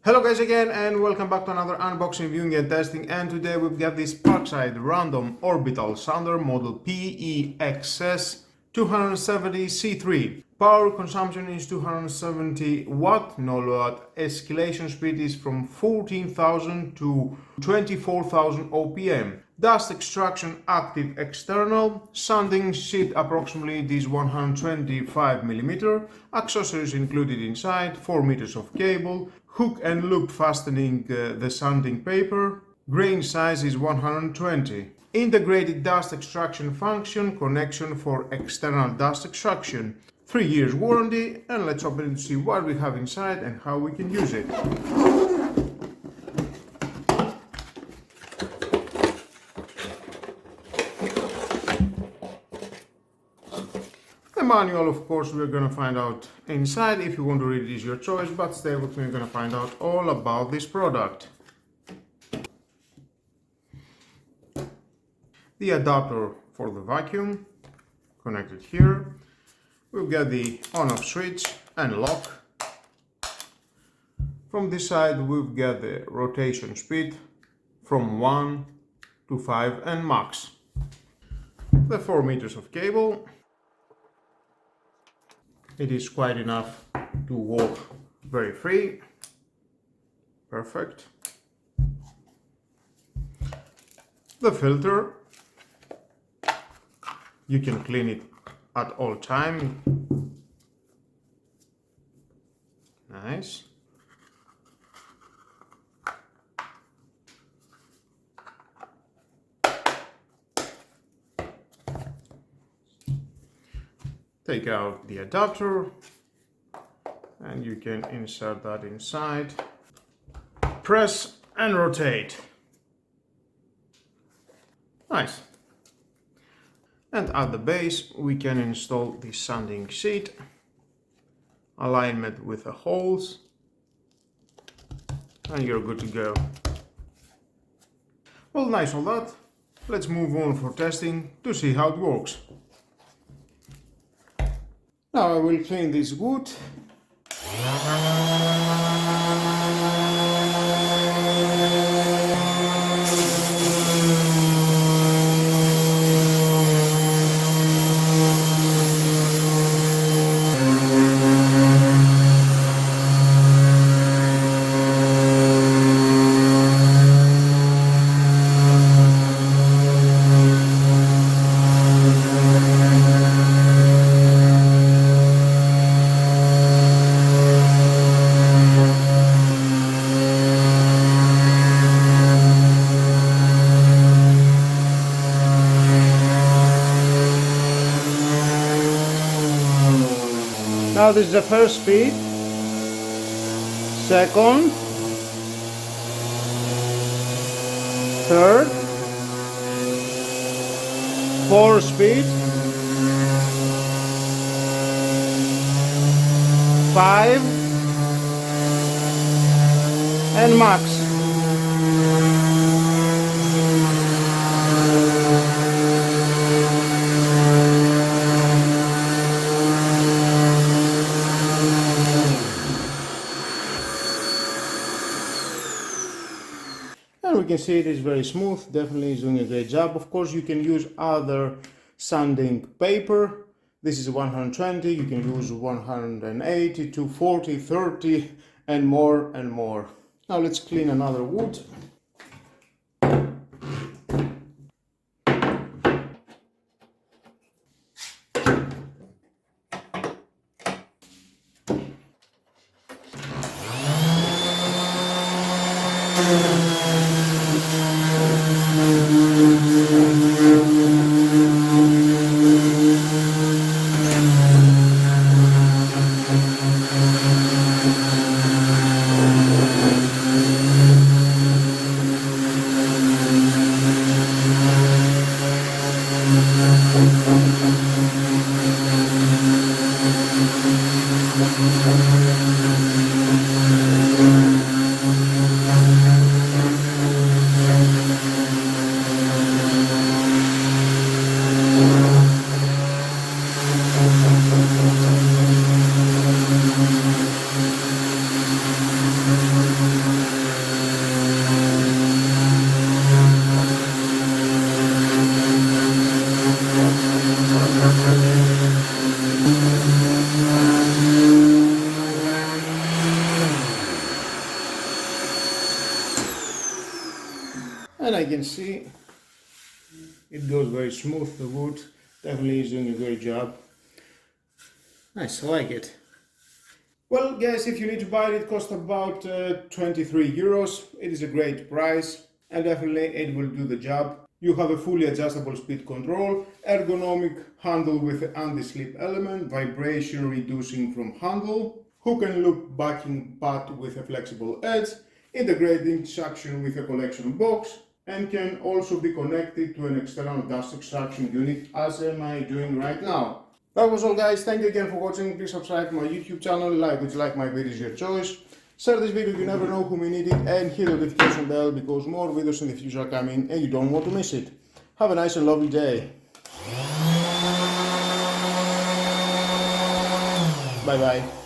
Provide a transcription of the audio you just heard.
Hello guys again and welcome back to another unboxing, viewing and testing, and today we've got this Parkside random Orbital sounder model PEXS 270C3. Power consumption is 270 watt, no load. Escalation speed is from 14,000 to 24,000 OPM. Dust extraction active external. Sanding sheet approximately this 125 mm. Accessories included inside, 4 meters of cable. Hook and loop fastening the sanding paper. Grain size is 120. Integrated dust extraction function, connection for external dust extraction. 3 years warranty, and let's open it to see what we have inside and how we can use it. The manual, of course, we're going to find out inside. If you want to read it, is your choice, but stay with me, we're going to find out all about this product. The adapter for the vacuum, connected here. We've got the on-off switch and lock. From this side we've got the rotation speed from 1 to 5 and max. The 4 meters of cable. It is quite enough to walk very free. Perfect. The filter. You can clean it at all time. Nice. Take out the adapter and you can insert that inside. Press and rotate. Nice. And at the base we can install the sanding sheet, alignment with the holes, and you're good to go. Well, nice all that. Let's move on for testing to see how it works. Now I will clean this wood. Now this is the first speed, second, third, fourth speed, 5, and max. And we can see it is very smooth, definitely is doing a great job. Of course you can use other sanding paper. This is 120, you can use 180, 240, 30 and more and more. Now let's clean another wood. And I can see it goes very smooth, the wood definitely is doing a great job. Nice, I like it. Well guys, if you need to buy it, it costs about 23 euros. It is a great price and definitely it will do the job. You have a fully adjustable speed control, ergonomic handle with an anti-slip element, vibration reducing from handle, hook and loop backing pad with a flexible edge, integrating suction with a collection box, and can also be connected to an external dust extraction unit as am I doing right now. That was all guys, thank you again for watching. Please subscribe to my YouTube channel, like my videos, your choice. Share this video, you never know whom you need it, and hit the notification bell because more videos in the future are coming and you don't want to miss it. Have a nice and lovely day. Bye bye.